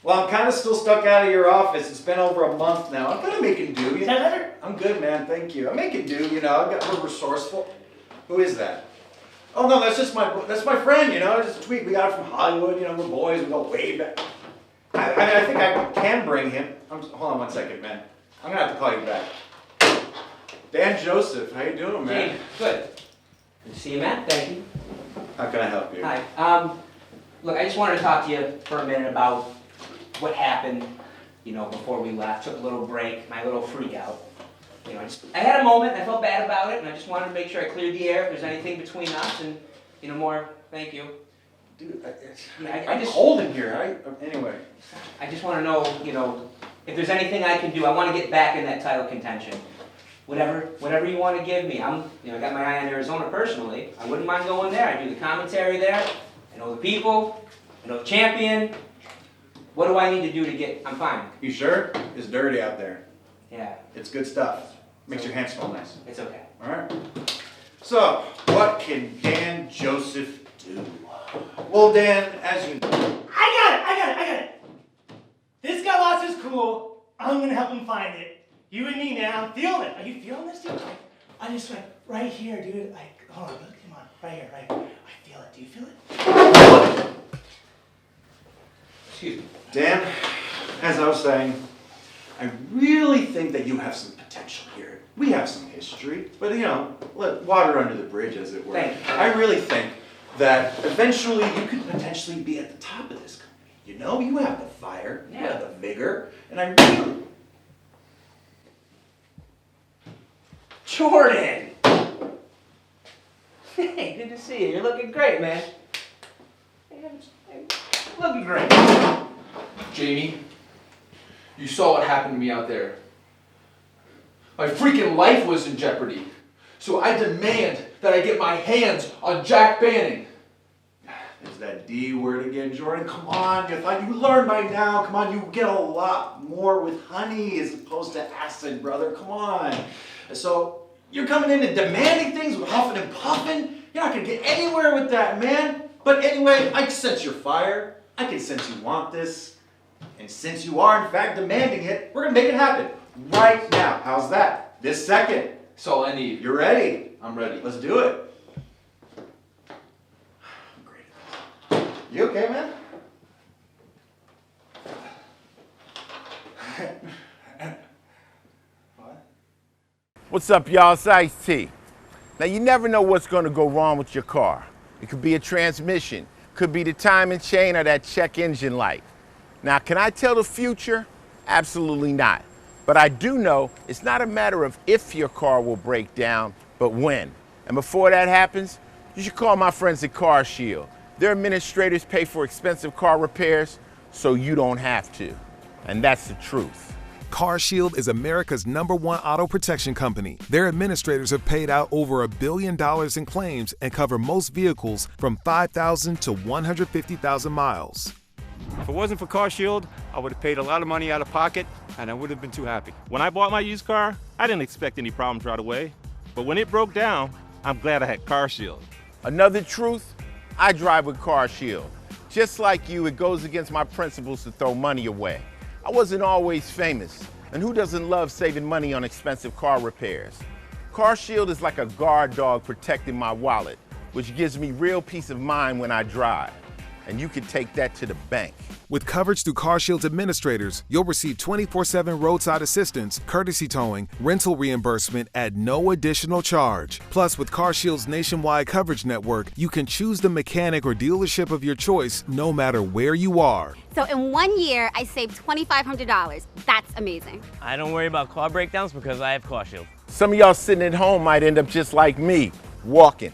Well, I'm kind of still stuck out of your office. It's been over a month now. I'm kind of making do. You know? I'm good, man. Thank you. I'm making do. You know, we're resourceful. Who is that? Oh no, that's my friend. You know, we got it from Hollywood. You know, we're boys. We go way back. I think I can bring him. Hold on one second, man. I'm gonna have to call you back. Dan Joseph, how you doing, man? Jane, good. Good to see you, Matt. Thank you. How can I help you? Hi. Look, I just wanted to talk to you for a minute about what happened, before we left. Took a little break, my little freak out. I had a moment, I felt bad about it, and I just wanted to make sure I cleared the air if there's anything between us, and, more, thank you. Dude, I just cold in here. Anyway. I just want to know, if there's anything I can do. I want to get back in that title contention. Whatever you want to give me. I got my eye on Arizona personally. I wouldn't mind going there. I do the commentary there. I know the people. I know the champion. What do I need to do to get? I'm fine. You sure? It's dirty out there. Yeah. It's good stuff. Makes your hands smell nice. It's okay. All right. So, what can Dan Joseph do? Well, Dan, as you know. I got it. This guy lost his cool. I'm gonna help him find it. You and me, man. I'm feeling it. Are you feeling this, dude? I just went right here, dude. Hold on, look, come on, right here, right. I feel it. Do you feel it? Excuse me. Dan, as I was saying, I really think that you have some potential here. We have some history, but let water under the bridge, as it were. Thank you. I really think that eventually you could potentially be at the top of this company. You have the fire, you have the vigor, and I really... Jordan! Hey, good to see you. You're looking great, man. Looking great. Jamie, you saw what happened to me out there. My freaking life was in jeopardy. So I demand that I get my hands on Jack Banning. There's that D word again, Jordan. Come on, you thought you learned by now. Come on, you get a lot more with honey as opposed to acid, brother. Come on. So you're coming in and demanding things with huffing and puffing. You're not gonna get anywhere with that, man. But anyway, I can sense your fire. I can sense you want this. And since you are in fact demanding it, we're gonna make it happen right now. How's that? This second. That's all I need. You're ready? I'm ready. Let's do it. You okay, man? What's up, y'all? It's Ice-T. Now, you never know what's going to go wrong with your car. It could be a transmission, could be the timing chain or that check engine light. Now, can I tell the future? Absolutely not. But I do know it's not a matter of if your car will break down, but when. And before that happens, you should call my friends at CarShield. Their administrators pay for expensive car repairs, so you don't have to. And that's the truth. CarShield is America's #1 auto protection company. Their administrators have paid out over $1 billion in claims and cover most vehicles from 5,000 to 150,000 miles. If it wasn't for CarShield, I would have paid a lot of money out of pocket, and I would have been too happy. When I bought my used car, I didn't expect any problems right away. But when it broke down, I'm glad I had CarShield. Another truth, I drive with CarShield. Just like you, it goes against my principles to throw money away. I wasn't always famous, and who doesn't love saving money on expensive car repairs? CarShield is like a guard dog protecting my wallet, which gives me real peace of mind when I drive. And you can take that to the bank. With coverage through CarShield's administrators, you'll receive 24/7 roadside assistance, courtesy towing, rental reimbursement at no additional charge. Plus, with CarShield's nationwide coverage network, you can choose the mechanic or dealership of your choice no matter where you are. So in 1 year, I saved $2,500. That's amazing. I don't worry about car breakdowns because I have CarShield. Some of y'all sitting at home might end up just like me, walking.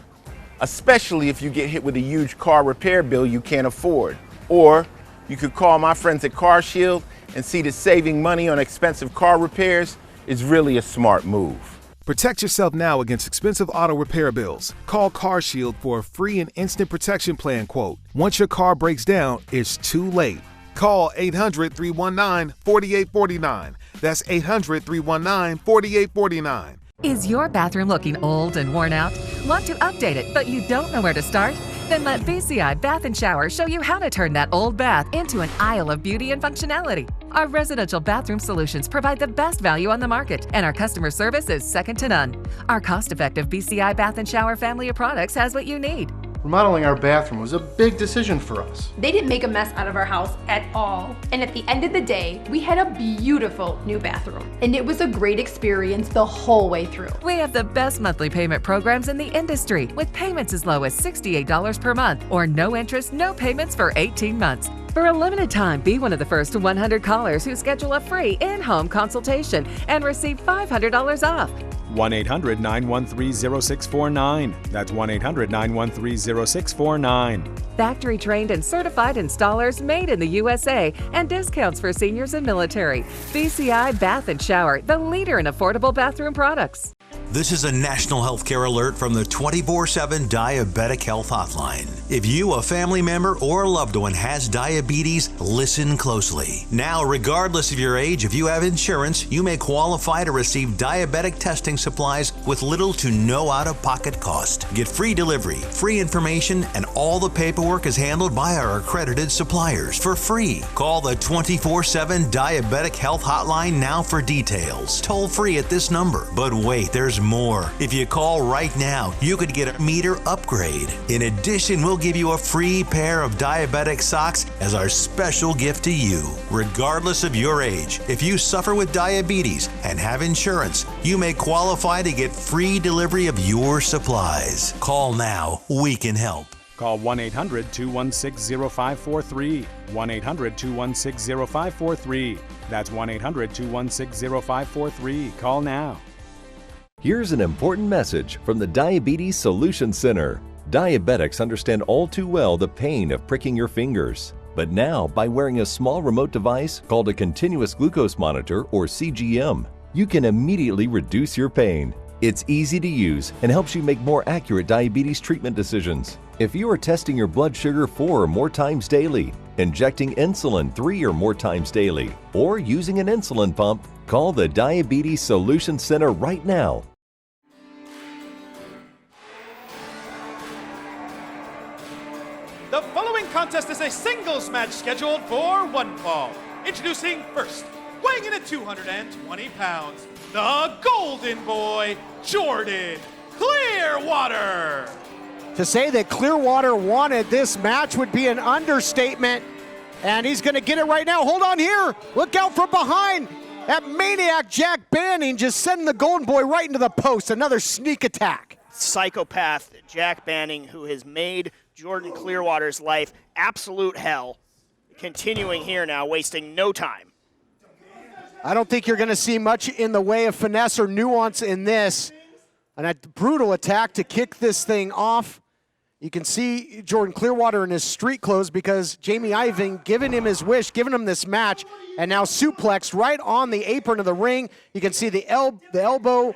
Especially if you get hit with a huge car repair bill you can't afford. Or you could call my friends at CarShield and see that saving money on expensive car repairs is really a smart move. Protect yourself now against expensive auto repair bills. Call CarShield for a free and instant protection plan quote. Once your car breaks down, it's too late. Call 800-319-4849. That's 800-319-4849. Is your bathroom looking old and worn out? Want to update it, but you don't know where to start? Then let BCI Bath & Shower show you how to turn that old bath into an aisle of beauty and functionality. Our residential bathroom solutions provide the best value on the market, and our customer service is second to none. Our cost-effective BCI Bath & Shower family of products has what you need. Remodeling our bathroom was a big decision for us. They didn't make a mess out of our house at all. And at the end of the day, we had a beautiful new bathroom. And it was a great experience the whole way through. We have the best monthly payment programs in the industry with payments as low as $68 per month or no interest, no payments for 18 months. For a limited time, be one of the first 100 callers who schedule a free in-home consultation and receive $500 off. 1-800-913-0649. That's 1-800-913-0649. Factory trained and certified installers made in the USA and discounts for seniors and military. BCI Bath and Shower, the leader in affordable bathroom products. This is a national healthcare alert from the 24/7 Diabetic Health Hotline. If you, a family member, or a loved one has diabetes, listen closely. Now, regardless of your age, if you have insurance, you may qualify to receive diabetic testing supplies with little to no out-of-pocket cost. Get free delivery, free information, and all the paperwork is handled by our accredited suppliers for free. Call the 24/7 Diabetic Health Hotline now for details. Toll free at this number. But wait, there's more. If you call right now, you could get a meter upgrade. In addition, we'll give you a free pair of diabetic socks as our special gift to you. Regardless of your age, if you suffer with diabetes and have insurance, you may qualify to get free delivery of your supplies. Call now. We can help. Call 1-800-216-0543. 1-800-216-0543. That's 1-800-216-0543. Call now. Here's an important message from the Diabetes Solution Center. Diabetics understand all too well the pain of pricking your fingers. But now, by wearing a small remote device called a continuous glucose monitor or CGM, you can immediately reduce your pain. It's easy to use and helps you make more accurate diabetes treatment decisions. If you are testing your blood sugar 4 or more times daily, injecting insulin 3 or more times daily, or using an insulin pump, call the Diabetes Solution Center right now. The following contest is a singles match scheduled for one fall. Introducing first, weighing in at 220 pounds, the Golden Boy, Jordan Clearwater. To say that Clearwater wanted this match would be an understatement, and he's going to get it right now. Hold on here. Look out from behind. That maniac Jack Banning just sending the Golden Boy right into the post. Another sneak attack. Psychopath Jack Banning, who has made Jordan Clearwater's life absolute hell, continuing here now, wasting no time. I don't think you're going to see much in the way of finesse or nuance in this. And a brutal attack to kick this thing off. You can see Jordan Clearwater in his street clothes because Jamie Ivan giving him his wish, giving him this match, and now suplexed right on the apron of the ring. You can see the elbow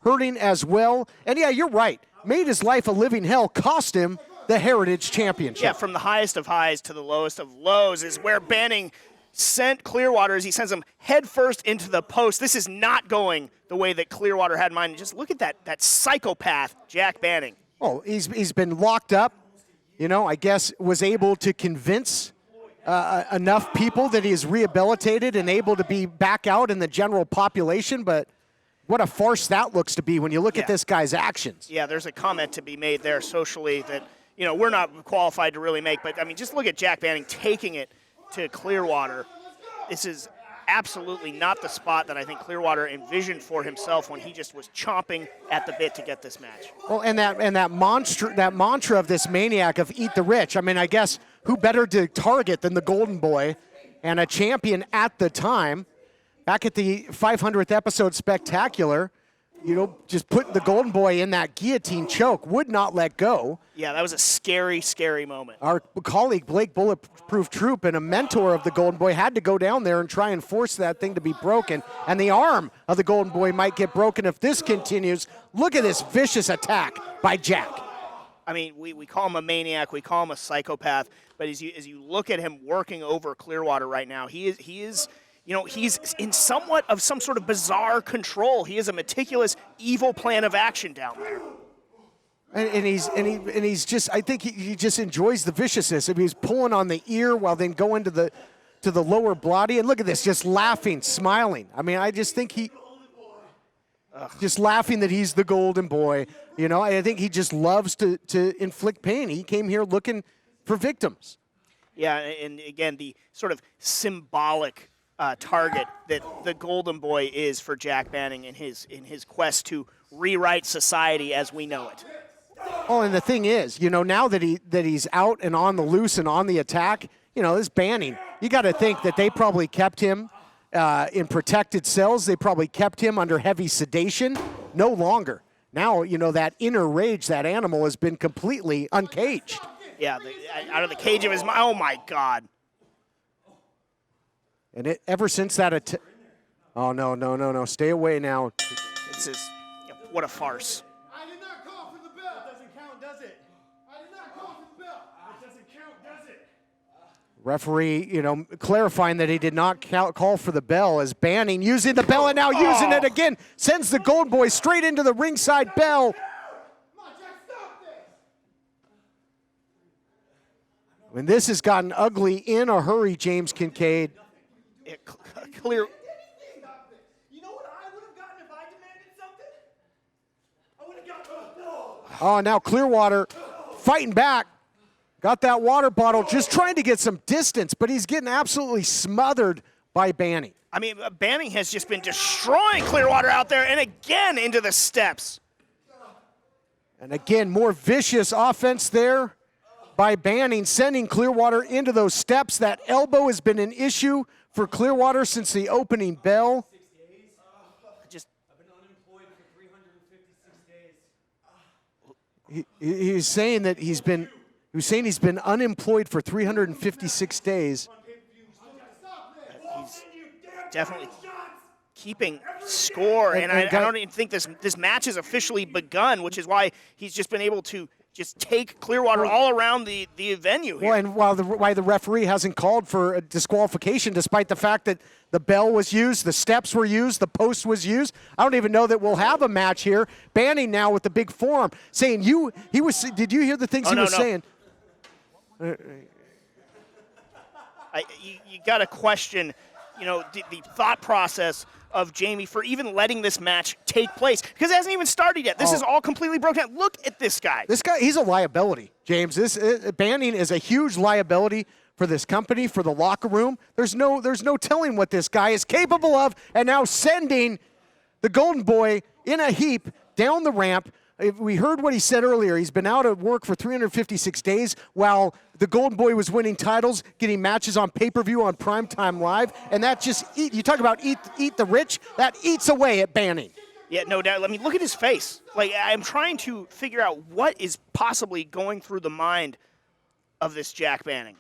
hurting as well. And yeah, you're right. Made his life a living hell, cost him the Heritage Championship. Yeah, from the highest of highs to the lowest of lows is where Banning sent Clearwater as he sends him headfirst into the post. This is not going the way that Clearwater had in mind. Just look at that psychopath, Jack Banning. Oh, he's been locked up, I guess was able to convince enough people that he is rehabilitated and able to be back out in the general population, but what a farce that looks to be when you look at this guy's actions. Yeah, there's a comment to be made there socially that, we're not qualified to really make, but I mean, just look at Jack Banning taking it to Clearwater. This is absolutely not the spot that I think Clearwater envisioned for himself when he just was chomping at the bit to get this match. Well, and that mantra of this maniac of eat the rich. I mean, I guess who better to target than the Golden Boy and a champion at the time. Back at the 500th episode spectacular, just putting the Golden Boy in that guillotine choke, would not let go. Yeah, that was a scary, scary moment. Our colleague, Blake Bulletproof Troop, and a mentor of the Golden Boy, had to go down there and try and force that thing to be broken. And the arm of the Golden Boy might get broken if this continues. Look at this vicious attack by Jack. I mean, we call him a maniac, we call him a psychopath, but as you look at him working over Clearwater right now, he is he's in somewhat of some sort of bizarre control. He has a meticulous, evil plan of action down there. And he's just, I think he just enjoys the viciousness. If he's pulling on the ear while then going to the lower body, and look at this, just laughing, smiling. I mean, I just think just laughing that he's the golden boy. You know, I think he just loves to inflict pain. He came here looking for victims. Yeah, and again, the sort of symbolic target that the golden boy is for Jack Banning in his quest to rewrite society as we know it. Oh, and the thing is, you know, now that he's out and on the loose and on the attack, you know, this Banning, you got to think that they probably kept him in protected cells. They probably kept him under heavy sedation. No longer. Now, you know, that inner rage, that animal has been completely uncaged. Yeah, out of the cage of his mind. Oh, my God. And ever since that oh, no. Stay away now. This is, what a farce. I did not call for the bell. It doesn't count, does it? I did not call for the bell. It doesn't count, does it? Referee, you know, clarifying that he did not call for the bell as Banning using the bell and now using it again. Sends the Golden Boy straight into the ringside bell. I mean, this has gotten ugly in a hurry, James Kincaid. Clear. You know what I would have gotten if I demanded something? I would have gotten Oh, now Clearwater fighting back. Got that water bottle, just trying to get some distance, but he's getting absolutely smothered by Banning. I mean, Banning has just been destroying Clearwater out there, and again into the steps. And again, more vicious offense there by Banning, sending Clearwater into those steps. That elbow has been an issue for Clearwater since the opening bell. He's saying that he's been unemployed for 356 days. He's definitely keeping score, and I don't even think this match has officially begun, which is why he's just been able to just take Clearwater all around the venue here. Well, and why the referee hasn't called for a disqualification, despite the fact that the bell was used, the steps were used, the post was used. I don't even know that we'll have a match here. Banning now with the big forearm, saying did you hear the things he was saying? You got to question, you know, the thought process of Jamie for even letting this match take place, because it hasn't even started yet. This is all completely broken down. Look at this guy. This guy, he's a liability, James. Banning is a huge liability for this company, for the locker room. There's no telling what this guy is capable of, and now sending the Golden Boy in a heap down the ramp. We heard what he said earlier. He's been out of work for 356 days while the Golden Boy was winning titles, getting matches on pay-per-view on Primetime Live, and that just you talk about eat the rich, that eats away at Banning. Yeah, no doubt. I mean, look at his face. Like, I'm trying to figure out what is possibly going through the mind of this Jack Banning.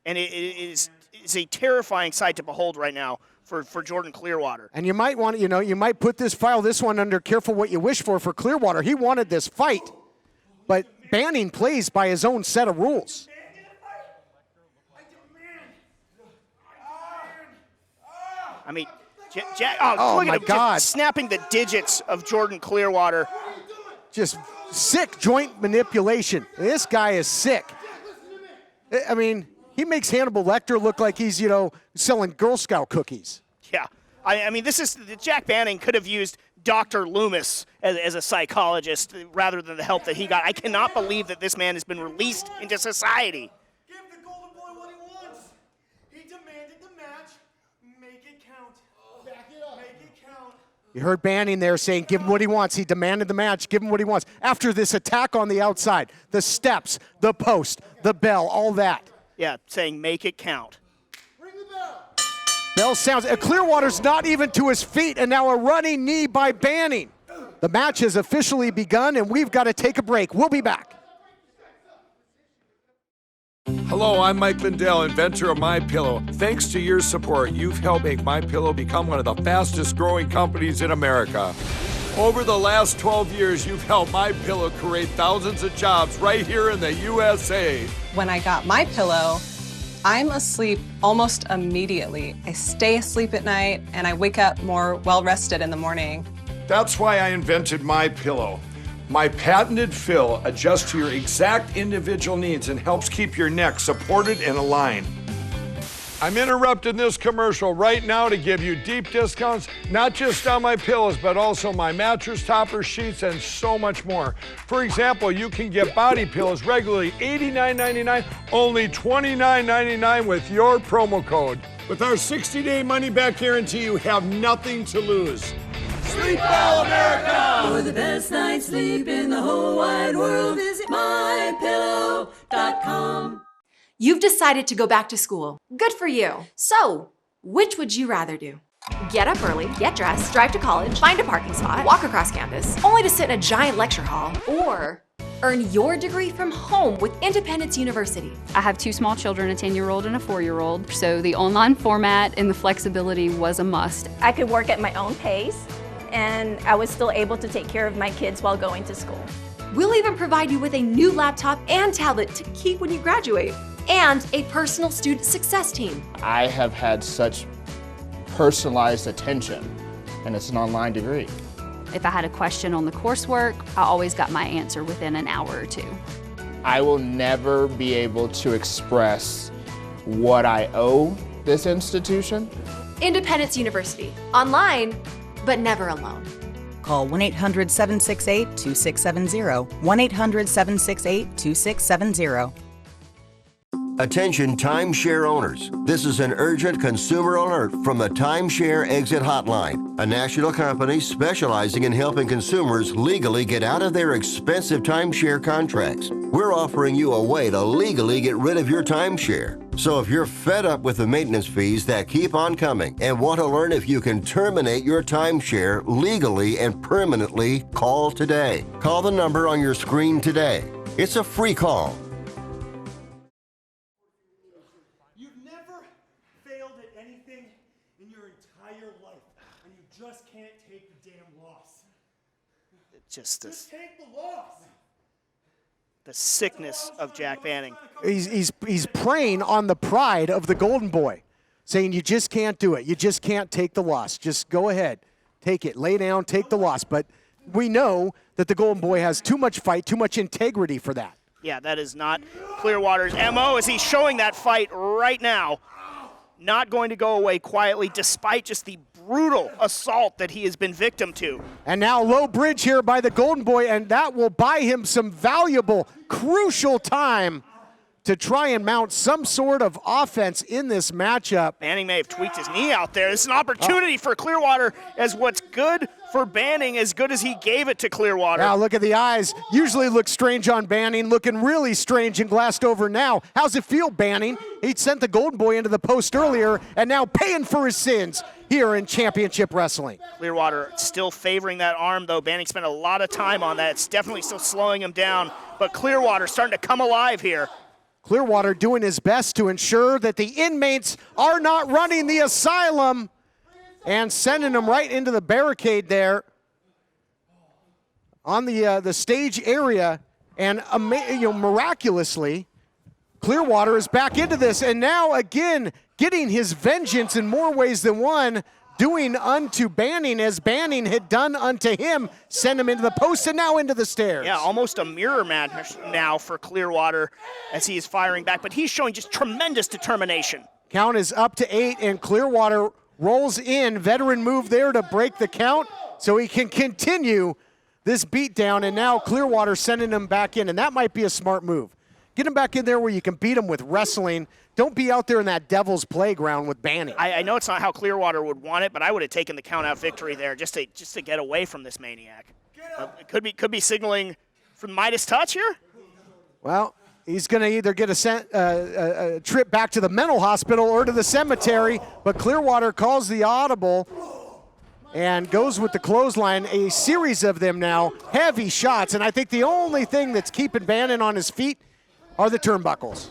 And it's a terrifying sight to behold right now for Jordan Clearwater. And you might want to, you might file this one under careful what you wish for Clearwater. He wanted this fight, but Banning plays by his own set of rules. I mean, Jack, look my at him, God. just snapping the digits of Jordan Clearwater. Just sick joint manipulation. This guy is sick. I mean, he makes Hannibal Lecter look like he's, selling Girl Scout cookies. Yeah. I mean, Jack Banning could have used Dr. Loomis as a psychologist rather than the help that he got. I cannot believe that this man has been released into society. Give the Golden Boy what he wants. He demanded the match. Make it count. Back it up. Make it count. You heard Banning there saying, give him what he wants. He demanded the match. Give him what he wants. After this attack on the outside, the steps, the post, the bell, all that. Yeah, saying make it count. Ring the bell. Bell sounds. Clearwater's not even to his feet, and now a running knee by Banning. The match has officially begun, and we've got to take a break. We'll be back. Hello, I'm Mike Lindell, inventor of MyPillow. Thanks to your support, you've helped make MyPillow become one of the fastest growing companies in America. Over the last 12 years, you've helped MyPillow create thousands of jobs right here in the USA. When I got MyPillow, I'm asleep almost immediately. I stay asleep at night and I wake up more well-rested in the morning. That's why I invented MyPillow. My patented fill adjusts to your exact individual needs and helps keep your neck supported and aligned. I'm interrupting this commercial right now to give you deep discounts, not just on my pillows, but also my mattress toppers, sheets, and so much more. For example, you can get body pillows regularly $89.99, only $29.99 with your promo code. With our 60-day money-back guarantee, you have nothing to lose. Sleep well, America! For the best night's sleep in the whole wide world, visit mypillow.com. You've decided to go back to school. Good for you. So, which would you rather do? Get up early, get dressed, drive to college, find a parking spot, walk across campus, only to sit in a giant lecture hall, or earn your degree from home with Independence University. I have 2 small children, a 10-year-old and a 4-year-old, so the online format and the flexibility was a must. I could work at my own pace, and I was still able to take care of my kids while going to school. We'll even provide you with a new laptop and tablet to keep when you graduate, and a personal student success team. I have had such personalized attention, and it's an online degree. If I had a question on the coursework, I always got my answer within an hour or 2. I will never be able to express what I owe this institution. Independence University. Online, but never alone. Call 1-800-768-2670. 1-800-768-2670. Attention timeshare owners. This is an urgent consumer alert from the Timeshare Exit Hotline, a national company specializing in helping consumers legally get out of their expensive timeshare contracts. We're offering you a way to legally get rid of your timeshare. So if you're fed up with the maintenance fees that keep on coming and want to learn if you can terminate your timeshare legally and permanently, call today. Call the number on your screen today. It's a free call. Just Just take the loss. the sickness of Jack Banning. He's preying on the pride of the Golden Boy, saying you just can't do it. You just can't take the loss. Just go ahead, take it, lay down, take the loss. But we know that the Golden Boy has too much fight, too much integrity for that. Yeah, that is not Clearwater's MO as he's showing that fight right now. Not going to go away quietly despite just the brutal assault that he has been victim to. And now low bridge here by the Golden Boy, and that will buy him some valuable, crucial time to try and mount some sort of offense in this matchup. Banning may have tweaked his knee out there. This is an opportunity for Clearwater, as what's good for Banning as good as he gave it to Clearwater. Now look at the eyes. Usually look strange on Banning, looking really strange and glassed over now. How's it feel, Banning? He sent the Golden Boy into the post earlier and now paying for his sins here in Championship Wrestling. Clearwater still favoring that arm, though. Banning spent a lot of time on that. It's definitely still slowing him down, but Clearwater starting to come alive here. Clearwater doing his best to ensure that the inmates are not running the asylum and sending them right into the barricade there on the stage area. And miraculously, Clearwater is back into this, and now again getting his vengeance in more ways than one, doing unto Banning as Banning had done unto him, send him into the post and now into the stairs. Yeah, almost a mirror match now for Clearwater as he is firing back, but he's showing just tremendous determination. Count is up to 8, and Clearwater rolls in. Veteran move there to break the count so he can continue this beatdown, and now Clearwater sending him back in, and that might be a smart move. Get him back in there where you can beat him with wrestling. Don't be out there in that devil's playground with Banning. I know it's not how Clearwater would want it, but I would have taken the count-out victory there just to get away from this maniac. It could be signaling for Midas touch here. Well, he's going to either get a trip back to the mental hospital or to the cemetery, but Clearwater calls the audible and goes with the clothesline. A series of them now, heavy shots, and I think the only thing that's keeping Banning on his feet are the turnbuckles.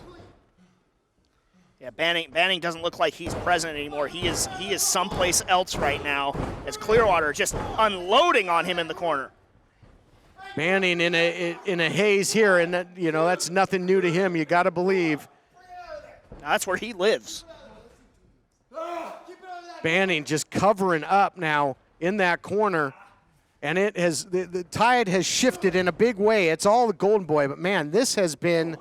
Yeah, Banning doesn't look like he's present anymore. He is someplace else right now as Clearwater just unloading on him in the corner. Banning in a haze here, and that's nothing new to him. You got to believe. That's where he lives. Banning just covering up now in that corner, and it has the tide has shifted in a big way. It's all the Golden Boy, but man, this has been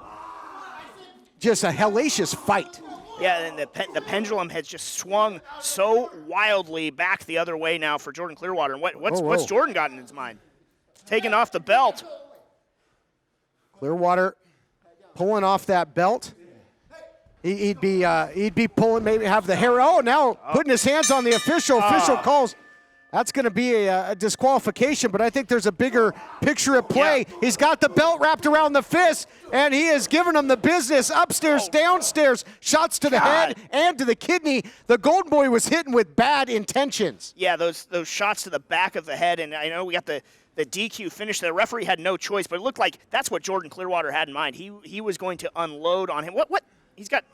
just a hellacious fight. Yeah, and the pendulum has just swung so wildly back the other way now for Jordan Clearwater. And what's Jordan got in his mind? Taking off the belt. Clearwater pulling off that belt. He'd be pulling, maybe have the hair. Oh, now putting his hands on the official. Official calls. That's going to be a disqualification, but I think there's a bigger picture at play. Yeah. He's got the belt wrapped around the fist, and he is giving him the business upstairs, downstairs, shots to the head and to the kidney. The Golden Boy was hitting with bad intentions. Yeah, those shots to the back of the head, and I know we got the DQ finish. The referee had no choice, but it looked like that's what Jordan Clearwater had in mind. He was going to unload on him. What? He's got,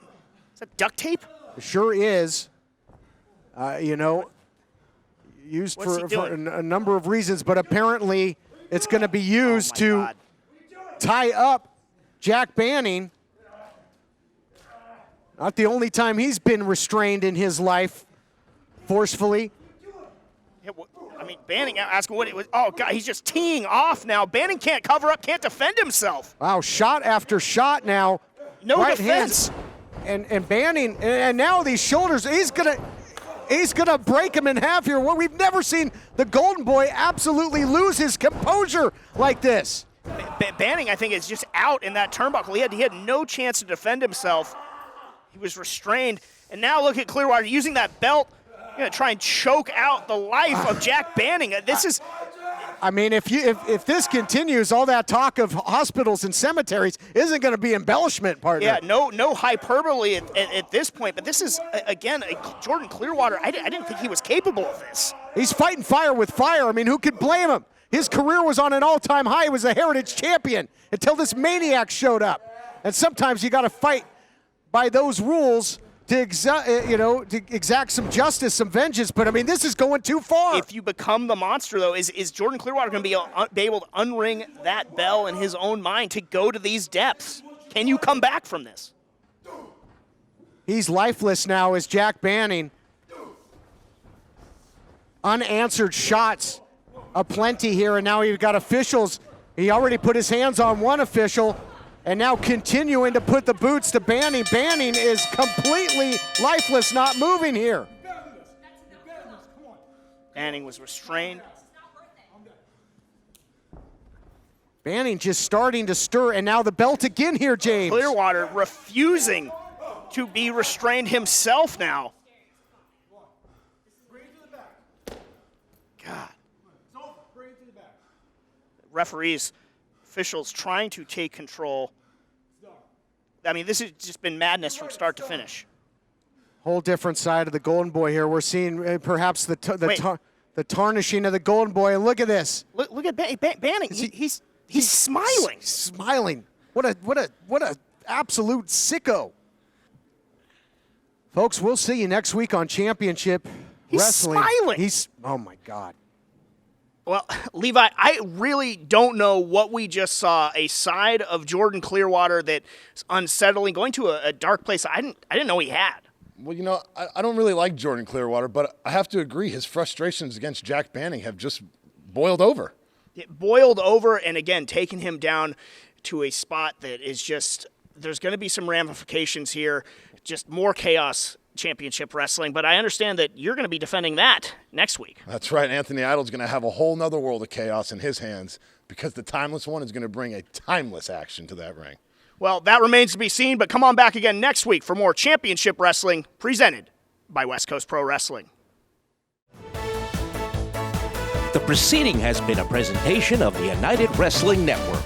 is that duct tape? It sure is. Used for a number of reasons, but apparently it's going to be used to tie up Jack Banning. Not the only time he's been restrained in his life forcefully. Yeah, Banning asking what it was. Oh, God, he's just teeing off now. Banning can't cover up, can't defend himself. Wow, shot after shot now. No defense. And Banning, and now these shoulders, he's gonna break him in half here. Well, we've never seen the Golden Boy absolutely lose his composure like this. Banning, I think, is just out in that turnbuckle. He had no chance to defend himself. He was restrained. And now look at Clearwater using that belt, try and choke out the life of Jack Banning. This is... I mean, if this continues, all that talk of hospitals and cemeteries isn't going to be embellishment, partner. Yeah, no hyperbole at this point. But this is, again, Jordan Clearwater. I didn't think he was capable of this. He's fighting fire with fire. I mean, who could blame him? His career was on an all-time high. He was a Heritage champion until this maniac showed up. And sometimes you got to fight by those rules to exact some justice, some vengeance. But, I mean, this is going too far. If you become the monster, though, is Jordan Clearwater going to be able to unring that bell in his own mind to go to these depths? Can you come back from this? He's lifeless now as Jack Banning. Unanswered shots aplenty here, and now you've got officials. He already put his hands on one official, and now continuing to put the boots to Banning. Banning is completely lifeless, not moving here. Banning was restrained. Banning just starting to stir, and now the belt again here, James. Clearwater refusing to be restrained himself now. God. Referees, officials trying to take control. I mean, this has just been madness from start to finish. Whole different side of the Golden Boy here. We're seeing perhaps the tarnishing of the Golden Boy. And look at this. Look at Banning. He's smiling. Smiling. What a absolute sicko. Folks, we'll see you next week on Championship Wrestling. Smiling. Oh my God. Well, Levi, I really don't know what we just saw. A side of Jordan Clearwater that's unsettling, going to a dark place I didn't know he had. Well, I don't really like Jordan Clearwater, but I have to agree his frustrations against Jack Banning have just boiled over. It boiled over, and again, taking him down to a spot that is just, there's going to be some ramifications here, just more chaos. Championship Wrestling, but I understand that you're going to be defending that next week. That's right. Anthony Idol's going to have a whole nother world of chaos in his hands because the Timeless One is going to bring a timeless action to that ring. Well, that remains to be seen, but come on back again next week for more Championship Wrestling presented by West Coast Pro Wrestling. The proceeding has been a presentation of the United Wrestling Network.